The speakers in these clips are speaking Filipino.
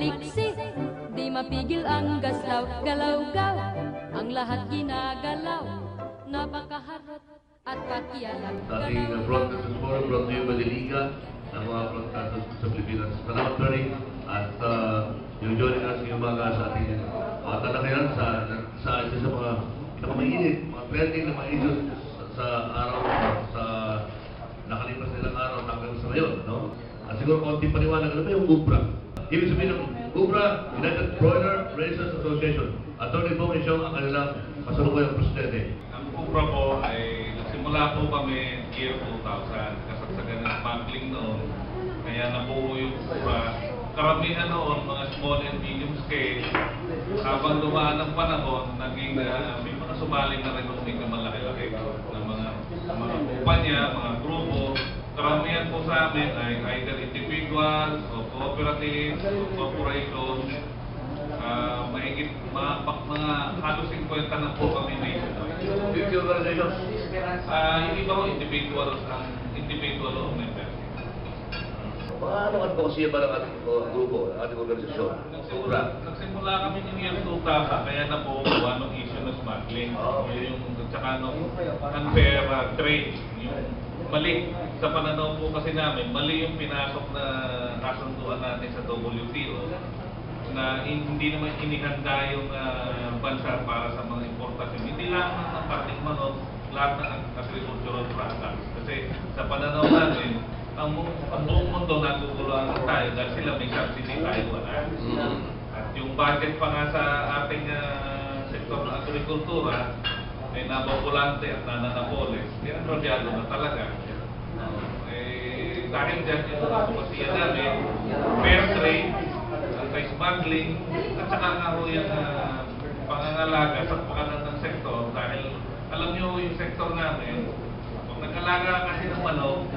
maliksi, di mapigil ang gaslaw, galaw-gaw, ang lahat ginagalaw, napakaharot at pakialam. Ating broadcast this morning brought to you by the Liga ng mga broadcasters sa Pilipinas. Salamat pa rin at yung joining us yung mga sa ating mga talakayan sa isa sa mga pinakamainit, mga trending na mga issues sa araw, sa nakalipas nilang araw hanggang sa ngayon, no? At siguro konti paniwanag, ano ba yung UBRA? Ibig sabihin ng UBRA, United Broiler Raisers Association. Attorney Bong Isyong ang kanilang kasalukuyang presidente. Ang UBRA po ay nagsimula po kami year 2000, kasagsagan ng smuggling noon. Kaya nabuo yung UBRA. Karamihan noon, mga small and medium scale. Habang dumaan ang panahon, naging may mga sumaling na rin ng malaki-laki ng mga kumpanya, mga grupo. Karamihan po sa amin ay either individuals o cooperatives o corporations. Mahigit mga halos 50 na po kami nationwide. Which organizations? Yung iba ko individual o member. Paano advocacy ba ng ating grupo, ng ating organisasyon? Nagsimula kami ng year 2000, kaya na po gawa ng issue ng smuggling. Yung tsaka ng unfair trade. Yung mali sa pananaw po kasi namin, mali yung pinasok na kasunduan natin sa WTO na hindi naman inihanda yung bansa para sa mga importasyon. Hindi lang ng parting manok, lahat ng agricultural products. Kasi sa pananaw natin, ang buong mundo naguguluhan tayo dahil sila may subsidy tayo wala. At yung budget pa nga sa ating sektor ng agrikultura ay nababulante at nananapoles. Kaya rodyado na talaga. Dahil dyan yung kapasiya namin, fair trade, anti-smuggling, at saka nga ho yung pangangalaga sa pakanan ng sektor. Dahil alam nyo yung sektor namin, kung nag-alaga kasi ng manok,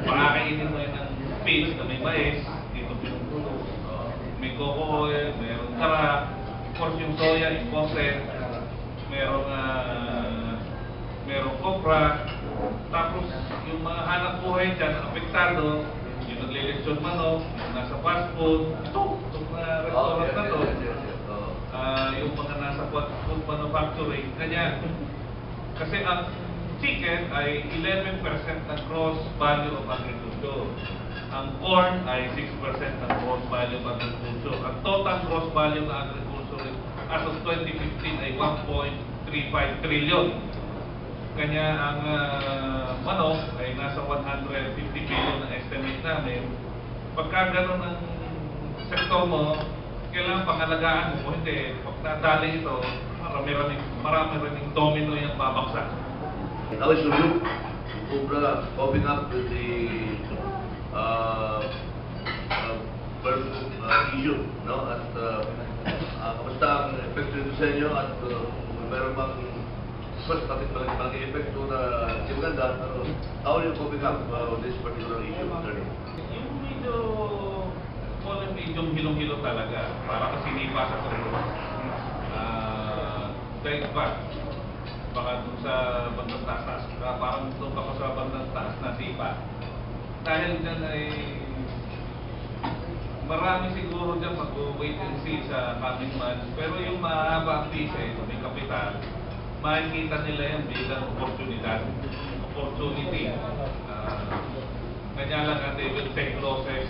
pakakainin mo yun ng fish na may mais, dito pinupuno. May coco oil, mayroong tara, of course yung soya, imported, merong copra, tapos yung mga hanap buhay dyan, apektado, yung naglilitsyon manok, yung nasa fast food, itong mga restaurant na to, yung mga nasa food manufacturing, kanya, kasi ang chicken ay 11% ng gross value of agriculture. Ang corn ay 6% ng gross value of agriculture. Ang total gross value ng agriculture as of 2015 ay 1.35 trillion. Kanya ang manok ay nasa 150 billion na estimate namin. Pagka gano'n ang sektor mo, kailangan pangalagaan mo. Hindi, pag nadali ito, marami ring domino yung babaksak. How is your group, UBRA, coping up with the bird issue, no? At kamusta ang epekto nito sa inyo at meron bang first natin malaking epekto na hindi maganda, pero how are you coping up with this particular issue, attorney? Yung medyo small and medium hilong-hilo talaga, para kasi sinipa sa tulo. Dahil baka dun sa bandang taas, parang doon ako sa bandang taas na sipa. Dahil dyan ay marami siguro dyan mag-wait and see sa coming months. Pero yung mahaba ang pise, may kapital, makikita nila yan bilang opportunity. Kanya lang at they will take losses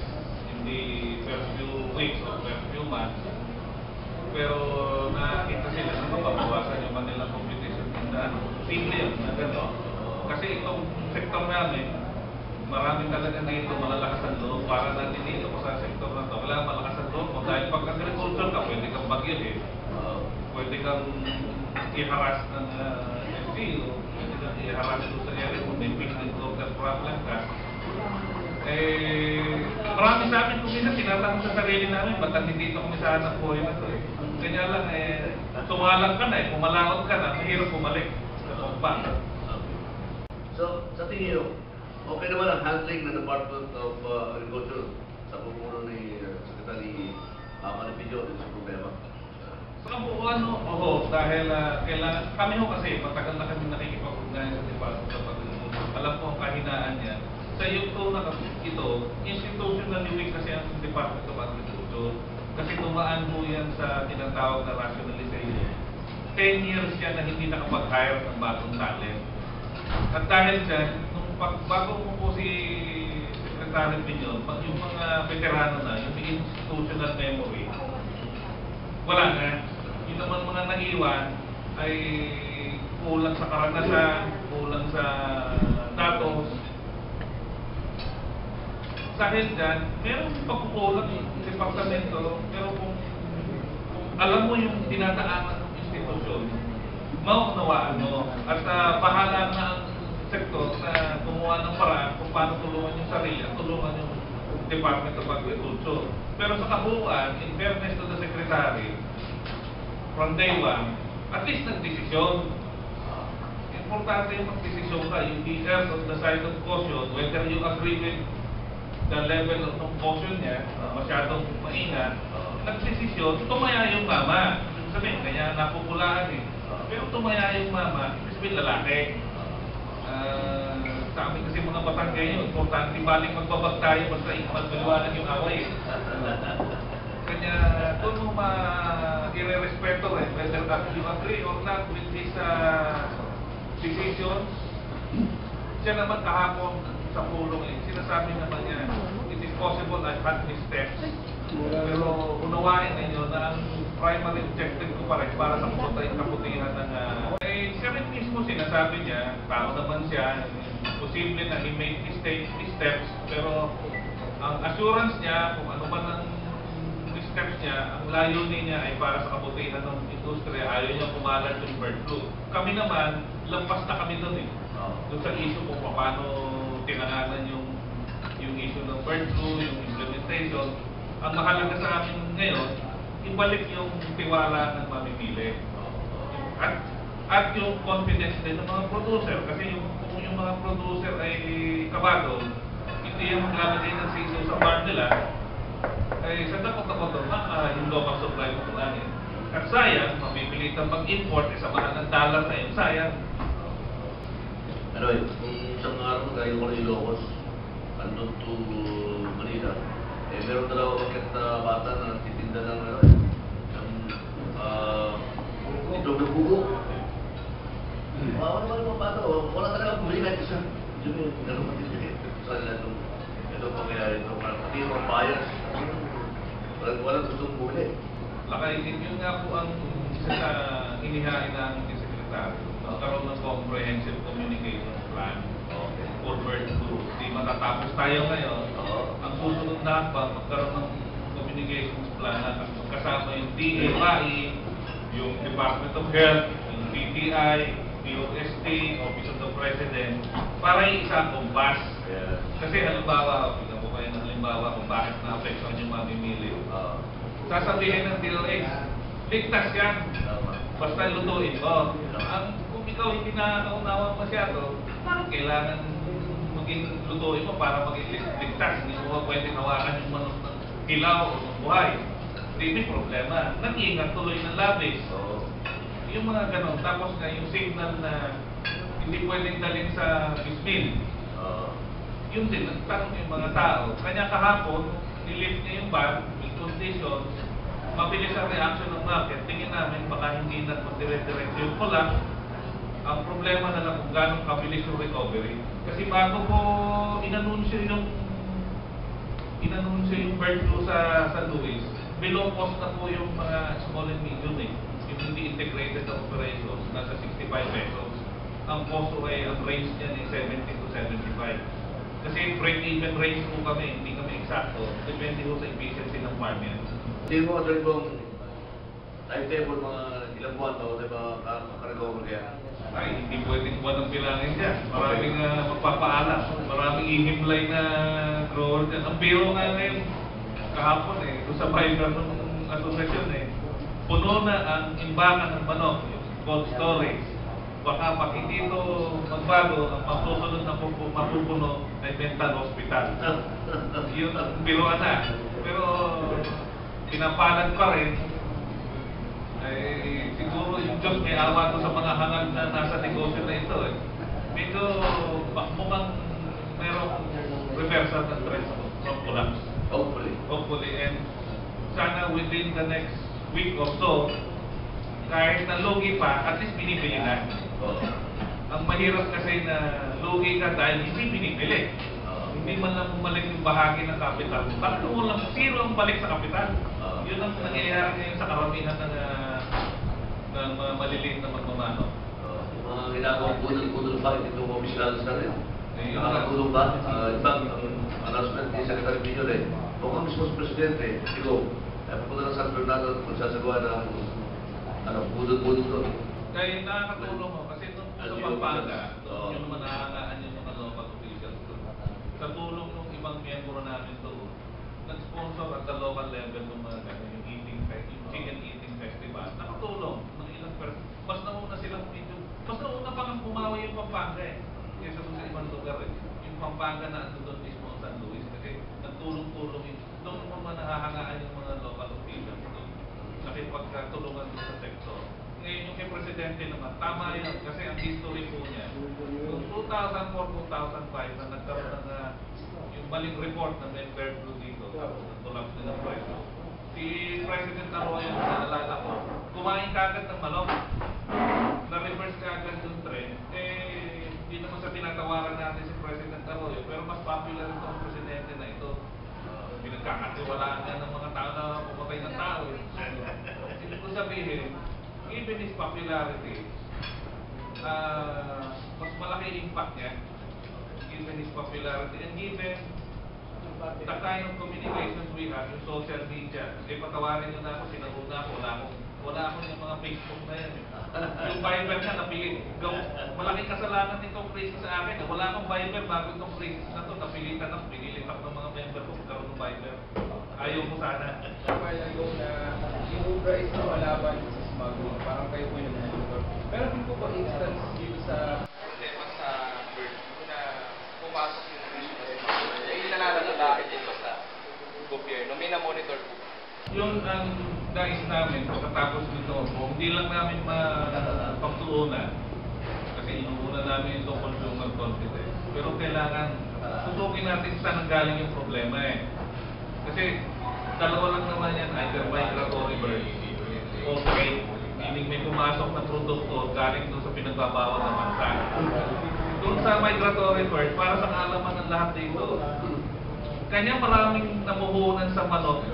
in the first few weeks or first few months. Pero nakita sila na mapabawasan yung kanilang competition. Simple yun, na gano'n. Kasi itong sektor namin, maraming talaga na ito malalakas ang loob. Para natin dito ko sa sektor na ito, kailangan malakas ang loob mo. Dahil pag agriculture ka, pwede kang bagyan eh. Pwede kang i-harass ng FCO, pwede kang i-harass doon sa area kung may fixed and local problem ka. Marami sa amin kung minsan tinatanong sa sarili namin, ba't hindi dito kami sa hanap buhay na ito eh. Kanya lang tumalang ka na pumalakot ka na, mahirap bumalik sa pagpang. So, sa tingin nyo, okay naman ang handling ng Department of Agriculture sa pumuno ni Secretary Manipillo sa problema? Sa kabuuan, dahil kailangan, kami kasi matagal na kami nakikipag-ugnayan sa Department of Agriculture. Alam ko ang kahinaan niya. Sa ito, institutionally weak kasi ang Department of Agriculture. Kasi tumaan po yan sa tinatawag na rationalization. 10 years yan na hindi nakapag-hire ng bagong talent. At dahil dyan, bago po si Secretary Piñon, yung mga veterano na, yung institutional memory, wala na. Yung naman mga naiwan ay kulang sa karanasan, kulang sa datos. Dahil dyan, meron pagkukulang yung departamento, pero kung alam mo yung dinadaanan ng institusyon, maunawaan mo. At bahala na ang sektor na gumawa ng paraan kung paano tulungan yung sarili at tulungan yung Department of Agriculture. Pero sa kabuuan, in fairness to the Secretary, from day one, at least nagdesisyon. Importante yung magdesisyon ka, yung be err on the side of caution, whether you agree with the level of caution niya, masyadong maingat, nagdesisyon, tumaya yung mama. Sabihin, kanya napupulaan eh. Pero tumaya yung mama, sabihin lalaki. Sa amin kasi mga Batanggenyo, importante baling magbabag tayo basta magmaliwanag yung away. Kanya, doon mo i-respeto whether you agree or not with his decisions. Siya naman kahapon sa pulong sinasabi naman niya, it is possible I had missteps. Pero unawain ninyo na ang primary objective ko pa rin para sa kabutihan ng siya rin mismo sinasabi niya, tao naman siya, posible na he made missteps, pero ang assurance niya, kung ano man ang missteps niya, ang layunin niya ay para sa kabutihan ng industriya, ayaw niya kumalat yung bird flu. Kami naman, lampas na kami doon eh. Doon sa issue kung paano tinanganan yung issue ng bird flu, yung implementation. Ang mahalaga sa amin ngayon, ibalik yung tiwala ng mamimili. At yung confidence din ng mga producer. Kasi kung yung mga producer ay kabado, hindi yung maglalagay ng siso sa farm nila, ay sa takot-takot yung local supply mo kulangin. At sayang, mapipilitan mag-import, sa mahal ng dollar na yun, sayang. Ano isang araw kayo ko ng Ilocos, ano to Manila, meron dalawa bakit na bata na titinda ng itlog ng bugo. Ano bata, wala talaga bumili kahit isa. Yun yung gano'n matindi. Ito pangyayari ito, pati yung buyers, walang gustong bumili. Lakayin yun nga po ang isa sa inihain ng Secretary. Magkaroon ng comprehensive communication plan for bird flu. Di matatapos tayo ngayon. Ang susunod na pa, magkaroon ng communications plan na kasama yung DFI, yung Department of Health, yung DTI, DOST, Office of the President, para isa kumpas. Kasi halimbawa, bigyan ko kayo ng halimbawa kung bakit na-apektuhan yung mamimili. Sasabihin ng DOS, ligtas yan. Basta lutuin mo. Kung ikaw hindi nakakaunawa masyado, parang kailangan maging lutuin mo para maging ligtas. Hindi mo pwede hawakan yung manok ng hilaw o ng buhay. Hindi may problema. Nag-iingat tuloy ng labis. Yung mga ganon. Tapos nga yung signal na hindi pwedeng dalhin sa bismil. Yun din, nagtanong yung mga tao. Kanya kahapon, nilift niya yung ban with conditions. Mabilis ang reaction ng market. Tingin namin baka hindi na magdire-diretso yung pula. Ang problema na lang kung gano'ng kabilis yung recovery. Kasi bago po inanunsyo yung bird flu sa San Luis, below cost na po yung mga small and medium yung hindi integrated na operations, nasa 65 pesos. Ang cost ay, ang range niya ay 70 to 75. Kasi break-even range po kami, hindi kami eksakto. Depende po sa efficiency ng farm yan. Hindi mo kasi kung timetable mga ilang buwan ba, diba makarecover kaya? Ay, hindi pwedeng buwan ang bilangin dyan. Maraming magpapaalam. Maraming ihimlay na grower dyan. Ang biro nga ngayon, kahapon doon sa Viber ng asosasyon puno na ang imbakan ng manok, yung cold storage. Baka pag hindi ito magbago, ang masusunod na mapupuno ay mental hospital. Yun ang biroan na. Pero pinapalad pa rin, ay siguro yung Diyos may awa to sa mga hangad na nasa negosyo na ito Medyo mukhang merong reversal ng trend from collapse. Hopefully. And sana within the next week or so, kahit na lugi pa, at least binibili na. Ang mahirap kasi na lugi ka dahil hindi binibili. Hindi man lang bumalik yung bahagi ng kapital. Bakit mo lang zero ang balik sa kapital? Yun ang nangyayari ngayon sa karamihan ng maliliit na magmamano. Mga ginagawang budol-budol pa, ito komisyonal sa rin. Nakakatulong ba? Ibang announcement ni Secretary Piñol kung ang mismo presidente, ikaw, pupunta ng San Fernando at magsasagawa ng budol-budol doon. Kaya nakakatulong mo kasi nung sa Pampanga, yung naman nakakaan yung mga local officials doon. Sa tulong ng ibang miyembro namin doon, nag-sponsor at the local level ng mga ganyan, yung chicken eating festival. Nakatulong ng ilang person. Mas nauna silang medyo, mas nauna pa nga bumawi yung Pampanga kaysa doon sa ibang lugar Yung Pampanga na ando doon mismo ang San Luis kasi nagtulong-tulong yun. Doon naman nahahangaan yung mga local officials doon. Nakipagkatulungan doon sa sektor. Ngayon yung kay Presidente naman, tama yun kasi ang history po niya. Noong 2004-2005 na nagkaroon ng yung maling report na may bird flu dito, tapos nag-collapse na ng presyo. Si President Arroyo, naalala ko, kumain kagad ng manok. Na-reverse kagad yung trend. Hindi naman sa tinatawaran natin si President Arroyo, pero mas popular itong Presidente na ito. Pinagkakatiwalaan niya ng mga tao na pumatay ng tao. Ibig ko sabihin, given his popularity, mas malaki impact niya, given his popularity, and given the kind of communications we have, yung social media. Kasi patawarin nyo na ako, sinauna ako, wala ako yung mga Facebook na yan. Yung Viber nga, napili. Malaking kasalanan nitong crisis sa akin. Wala akong Viber bago itong crisis na ito. Napilitan ako, pinilit ako ng mga member ko magkaroon ng Viber. Ayaw ko sana. Ayaw na yung Ubra is na malaban sa smuggling. Parang kayo po yung nag-monitor. Pero din po ba instance dito sa problema sa bird flu na pumasok yung issue na smuggling? Yung nananalaan dito sa gobyerno. May na-monitor po. Yung ang nais namin pagkatapos nito, hindi lang namin mapagtuunan kasi inuuna namin yung consumer confidence. Pero kailangan tutukin natin saan nanggaling yung problema Kasi dalawa lang naman yan, either migratory birds o trade, meaning may pumasok na produkto galing doon sa pinagbabawal ng bansa. Doon sa migratory bird, para sa kaalaman ng lahat dito, kanya maraming namuhunan sa manok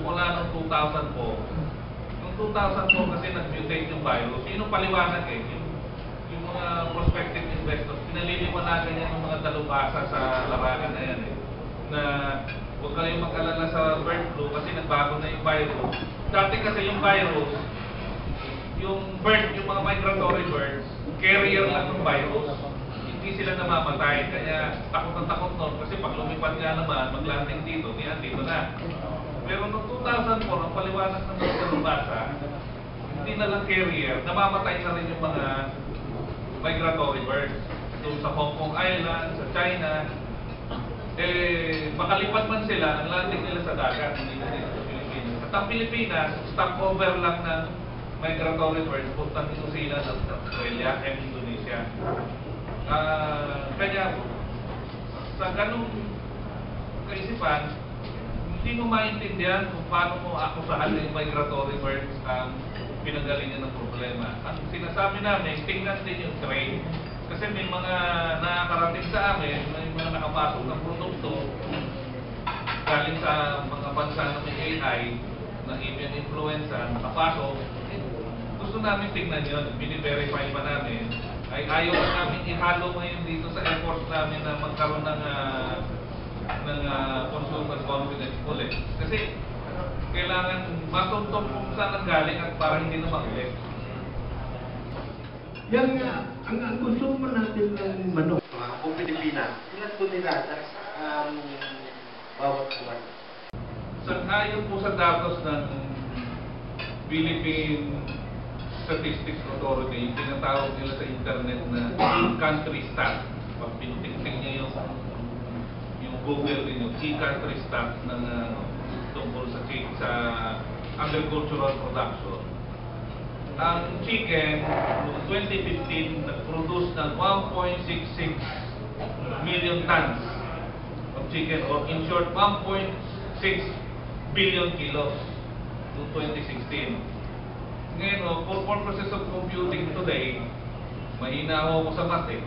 mula noong 2004. Noong 2004 kasi nag-mutate yung virus. Yun ang paliwanag yung mga prospective investors, pinaliliwanagan yan ng mga dalubhasa sa larangan na yan na huwag kayong mag-alala sa bird flu kasi nagbago na yung virus. Dati kasi yung virus, yung mga migratory birds, carrier lang ng virus. Hindi sila namamatay, kaya takot na takot nun kasi pag lumipad nga naman, mag-landing dito na. Pero noong 2004, ang paliwanag ng mga dalubhasa, hindi na lang carrier, namamatay na rin yung mga migratory birds. Doon sa Hong Kong Island, sa China, makalipad man sila, ang landing nila sa dagat, hindi na dito sa Pilipinas. At ang Pilipinas, stopover lang ng migratory birds, puntang New Zealand at Australia and Indonesia. Kaya sa ganung kaisipan, hindi mo maintindihan kung paano mo akusahan ng migratory birds ang pinanggalingan ng problema. Ang sinasabi namin, tingnan din yung trade. Kasi may mga nakakarating sa amin, may mga nakapasok ng produkto galing sa mga bansa na may AI, na avian influenza, nakapasok. Gusto namin tingnan yun, bini-verify pa namin. Ay ayaw na namin ihalo ngayon dito sa efforts namin na magkaroon ng consumer confidence ulit. Kasi kailangan matuntong kung saan ang galing at para hindi na magulit. Yan nga, ang consumer natin ng manok. Kung Pilipinas, ilan po nila bawat buwan? Ayon po sa datos ng Philippine Statistics Authority, yung tinatawag nila sa internet na country stat. Pag pinutik-tik niya yung Google din yung key country stat ng tungkol sa agricultural production. Ang chicken, noong 2015, nag-produce ng 1.66 million tons of chicken, or in short, 1.6 billion kilos. to 2016. Ngayon, for purposes of computing today, mahina ako sa math eh.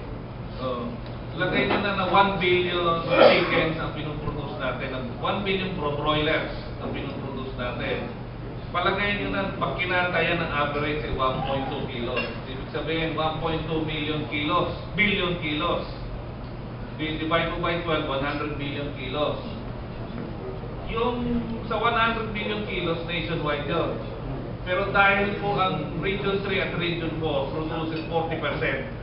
Lagay nyo na 1 billion chickens ang pinuproduce natin, 1 billion broilers ang pinuproduce natin. Palagay nyo na, pag kinatayan ng average ay 1.2 kilos. Ibig sabihin, 1.2 billion kilos. Divide mo by 12, 100 billion kilos. Yung sa 100 billion kilos, nationwide yun. Pero dahil po ang Region 3 at Region 4 produces 40%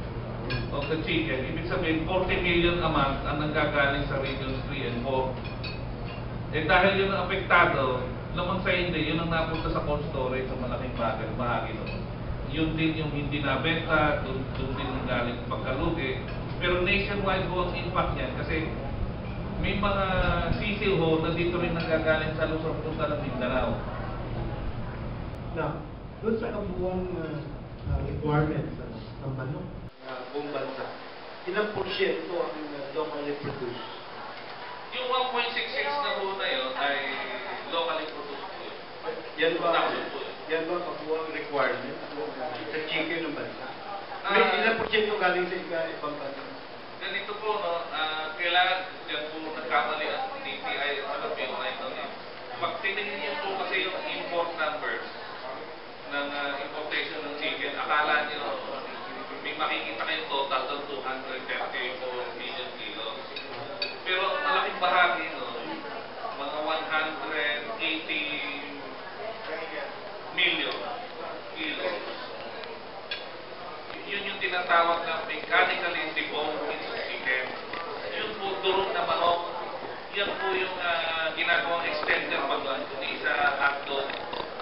of the chicken, ibig sabihin 40 million a month ang nanggagaling sa Regions 3 and 4. Eh dahil yun ang apektado, lamang sa hindi, yun ang napunta sa cold storage sa malaking bahagi noon. Yun din yung hindi nabenta, doon din nanggaling pagkalugi. Pero nationwide ho ang impact niyan kasi may mga sisiw ho na dito rin nanggagaling sa Luzon punta ng Mindanao. Now, doon sa kabuuang requirements ng manok, Buong bansa. Ilang porsyento ang locally produced? Yung 1.66 na ho na yun ay locally produced po yun. Yan ba? Production po yun. Yan ba kabuuang requirement sa chicken ng bansa? Ah. May ilang porsyento galing sa ibang bansa? Ganito po, no, kailangan dyan po nagkamali ang DTI at saka POI doon. Pag tinignan niyo po kasi yung import numbers ng importation ng chicken, akala niyo may makikita kayong total doon 234 million kilos. Pero malaking bahagi, no, mga 180 million kilos. Yun yung tinatawag na mechanically deboned chicken. Yun po, durog na manok. Yan po yung ginagawang extender pag sa hotdog.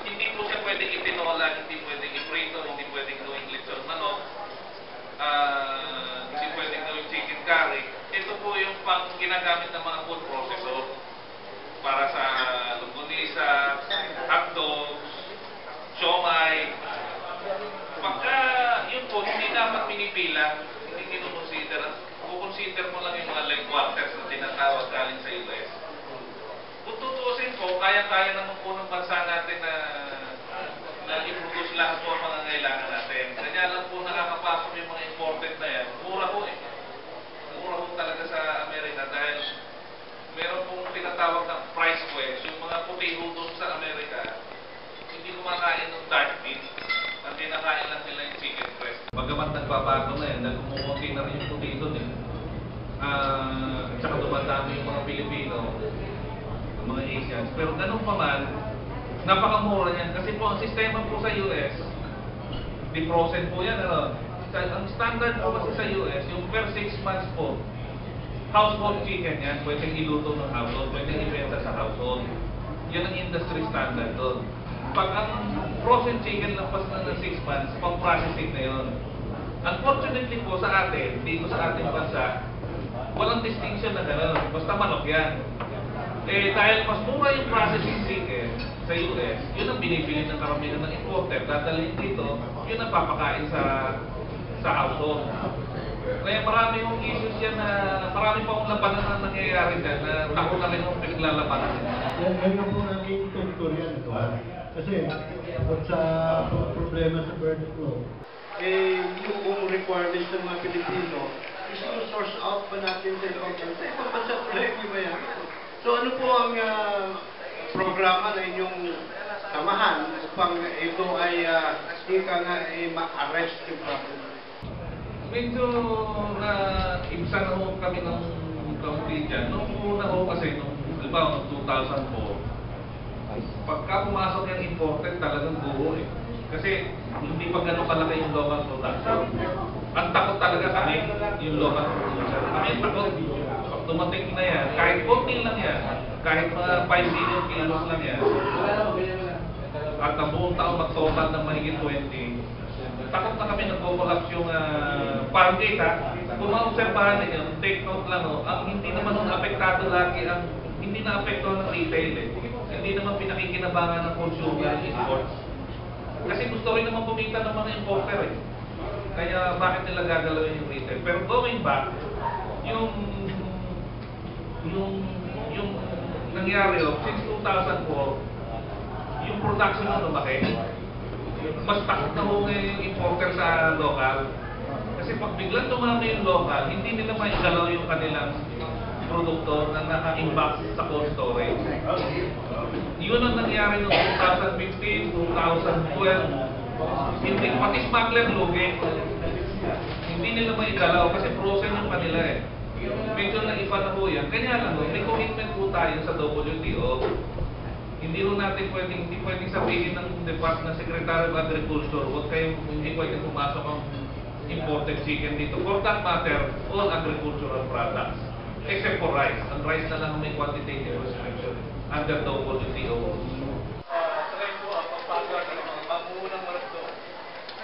Hindi po siya pwedeng itinola, hindi pwedeng iprito, hindi pwedeng gawing lechon manok, hindi pwedeng gawing chicken curry. Ito po yung pang ginagamit ng mga food processor para sa longganisa, hotdogs, siomai. Pagka yun po, hindi dapat pinipila, hindi kinukonsider. Kukonsider mo lang yung mga leg quarters na tinatawag galing sa US. Kung tutuusin po, kaya-kaya naman po ng bansa natin na i-produce lahat po ang mga ngailangan natin. Kanya lang po nakakapasok yung mga imported na yan. Mura po eh. Mura po talaga sa Amerika dahil meron pong tinatawag na price quest. Yung mga puti ho doon sa Amerika, hindi kumakain ng dark meat. Ang kinakain lang nila yung chicken breast. Pagkamat nagbabago na yan, nagkumukunti na rin yung puti doon eh. At saka dumadami yung mga Pilipino, yung mga Asians. Pero ganun pa man, napakamura yan. Kasi po, ang sistema po sa US, di-frozen po yan. Ano? Ang standard po kasi sa US, yung per 6 months po, household chicken yan, pwedeng iluto ng household, pwedeng ibenta sa household. Yan ang industry standard doon. Pag ang frozen chicken lampas na ng 6 months, pang-processing na yun. Unfortunately po sa atin, dito sa ating bansa, walang distinction na gano'n. Basta manok yan. Eh, dahil mas mura yung processing chicken sa US, yun ang binibili ng karamihan ng importer. Dadalhin dito, yun ang papakain sa household. Kaya marami yung issues yan na marami pa akong labanan na nangyayari dyan na tako na rin yung pinaglalabanan. yan ang po namin tutorial ito. Kasi, sa problema sa bird flu, Yung buong requirements ng mga Pilipino, source out pa natin sa ibang bansa. Ibang bansa po lang yung iba yan. So ano po ang programa na inyong samahan upang ito ay ika nga ma-arrest yung problem? Medyo na ibsa na ho kami ng kaunti dyan. Noong una ho kasi, halimbawa noong 2004, pagka pumasok yung imported, talagang buo eh. Kasi hindi pa gano'n kalaki yung local production. Ang takot talaga kami, yung local production. Kami takot, pag dumating na yan, kahit konti lang yan, kahit mga 5 million kilos lang yan, at ang buong taon mag-total ng mahigit 20, takot na kami nagpo-collapse yung farm gate ha. Kung maobserbahan ninyo, take note lang ho, ang hindi naman nung apektado lagi, ang hindi na apekto ng retail eh. Hindi naman pinakikinabangan ng consumer imports. Kasi gusto rin naman kumita ng mga importer eh. Kaya bakit nila gagalawin yung retail? Pero going back, yung nangyari since 2004, yung production na lumaki. Mas takot na ho ngayon yung importer sa local. Kasi pag biglang dumami yung local, hindi nila maigalaw yung kanilang produkto na naka-impact sa cold storage. Yun ang nangyari noong 2015, 2012. Hindi, pati smuggler lugi. Hindi nila maigalaw kasi frozen yung kanila eh. Medyo naiba na po yan. Kanya lang, may commitment po tayo sa WTO. Hindi rin natin hindi pwedeng sabihin ng Department ng Secretary of Agriculture, hindi pwedeng pumasok ang imported chicken dito. For that matter, all agricultural products. Except for rice. Ang rice na lang may quantitative restriction under WTO. Try po ang pagpasok ng mga mamuhunang marasdo.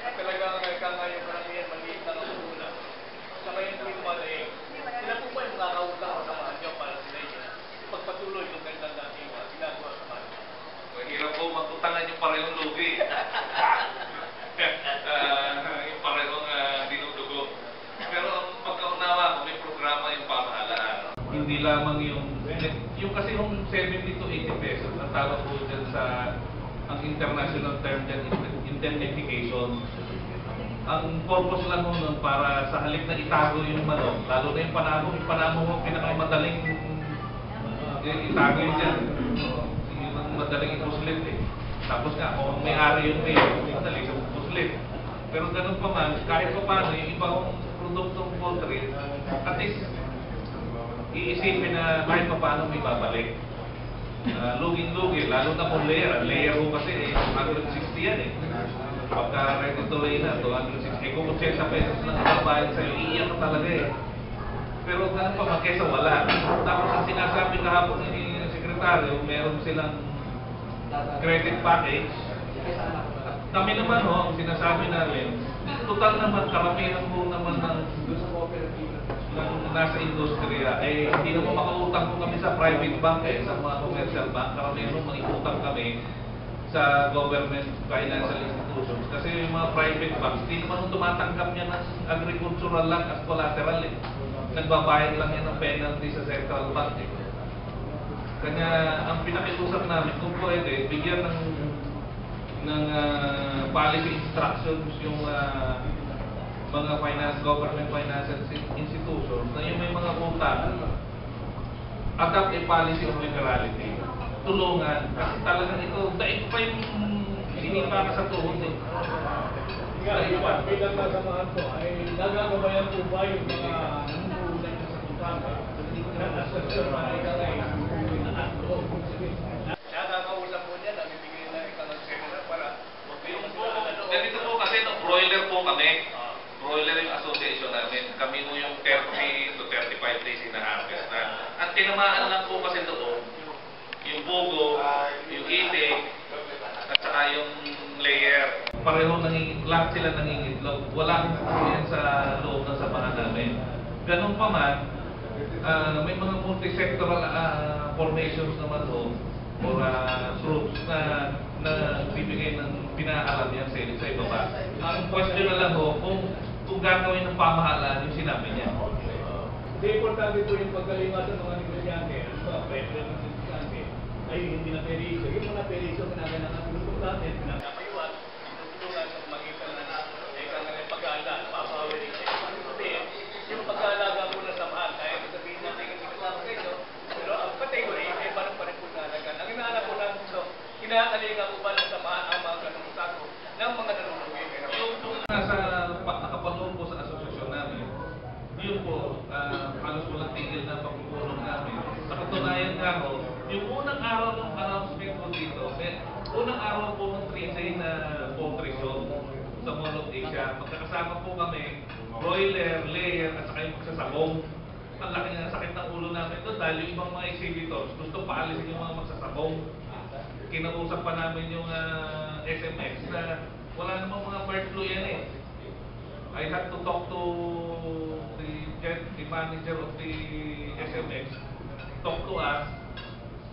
Talagang kaya maramihan maliit na mamuhuna. Sa ngayon po yung maliit. Sila po ba yung nakakautang sa mga dyan para sila yun? Pagpatuloy kung ganyan natin ginagawa sa mga. Hirap po magtutangan yung parehong lugi. Yung parehong dinudugo. Pero ang pagkaunawa ko, may programa yung pamahalaan. Hindi lamang yung kasi yung 70 to 80 pesos, ang tawag po dyan sa ang international term dyan, indemnification. Ang purpose lang mo nun para sa halip na itago yung manok, lalo na yung panamo mo pinakamadaling itago yun dyan. Yung madaling ipuslit eh. Tapos nga, kung may-ari yung mayor, madali sa puslit. Pero ganun pa man, kahit pa paano, yung ibang produktong poultry, at least, iisipin na kahit pa paano may babalik. Luging-lugi, lalo na kung layer. Ang layer ko kasi, 160 yan eh. Pagka ready to lay na, 260. Kung 80 pesos lang ang babayad sa'yo, iiyak ka talaga eh. Pero ganun pa man, kesa wala. Tapos ang sinasabi kahapon ng sekretaryo, meron silang credit package. Kami naman ang sinasabi namin, total naman, karamihan po naman ng nasa industriya, eh hindi naman makautang po kami sa private bank sa mga commercial bank. Karamihan naman utang kami sa government financial institutions. Kasi yung mga private banks, hindi naman tumatanggap niya ng agricultural lang as collateral eh. Nagbabayad lang yan ng penalty sa central bank eh. Kanya ang pinakiusap namin, kung pwede, bigyan ng policy instructions yung mga government financial institutions na yung may mga utang, adopt a policy of liberality. Tulungan. Kasi talagang ito, daig pa yung sinipa ka sa tuhod eh. Daig pa. Bilang nasamahan po, ay nagagabayan po ba yung mga nanungunan sa kontrata? Nasasyon pa ay kagay Nakakausap po niya, nabibigay na ikaw ng seminar para Ganito po kasi, broiler po kami. Broiler yung association namin. Kami mo yung 30 to 35 days ina-harvest na. Ang tinamaan lang po kasi doon, yung bugo, yung itik, at saka yung layer. Pareho lahat sila nangingitlog. Walang yan sa loob ng samahan namin. Ganun pa man, may mga multi-sectoral formations naman ho, or groups na bibigay ng pinaalam yan sa ibaba. Ang question na lang ho, kung gagawin ng pamahalaan yung sinabi niya. Hindi, importante po yung pagkalingatan ng mga negosyante. Ano ba, presyo ng negosyante ay hindi na periso. Yung mga periso, kinaganahan pinutong natin. napayuan, tinutulungan sa magitan na ikaw nga yung pag-aala, papawi rin siya. Yung pag-aalaga po na samahan, kaya sabihin natin yung ikaw kayo, pero ang category ay parang pa rin po nalagan. Ang inaala po natin, so, kinakalinga po ba ng samahan ang mga ganong sako ng mga nanunungin? Yung nasa nakapanood po sa asosasyon namin, yun po, halos walang tigil na pagpupulong namin. Sa katunayan nga ho, yung unang araw ng announcement po dito, unang araw po ng 3-day na poultry show sa Mall of Asia, magkakasama po kami, broiler, layer, at saka yung magsasabong. Ang laki ng sakit ng ulo namin doon dahil yung ibang mga exhibitors gusto paalisin yung mga magsasabong. Kinausap pa namin yung SMX na wala namang mga bird flu yan eh. I had to talk to the manager of the SMX, talk to us.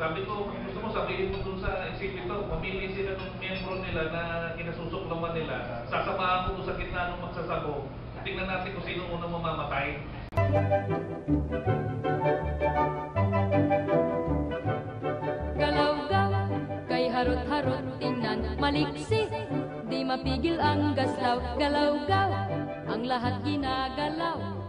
Sabi ko, gusto mo sabihin mo dun sa exhibitor, mamili sila ng miyembro nila na kinasusuklaman nila. Sasamahan ko dun sa gitna ng magsasabong. Tingnan natin kung sino unang mamamatay. Galaw-gaw, kay harot-harot tingnan maliksi. Di mapigil ang gaslaw, galaw-gaw, ang lahat ginagalaw.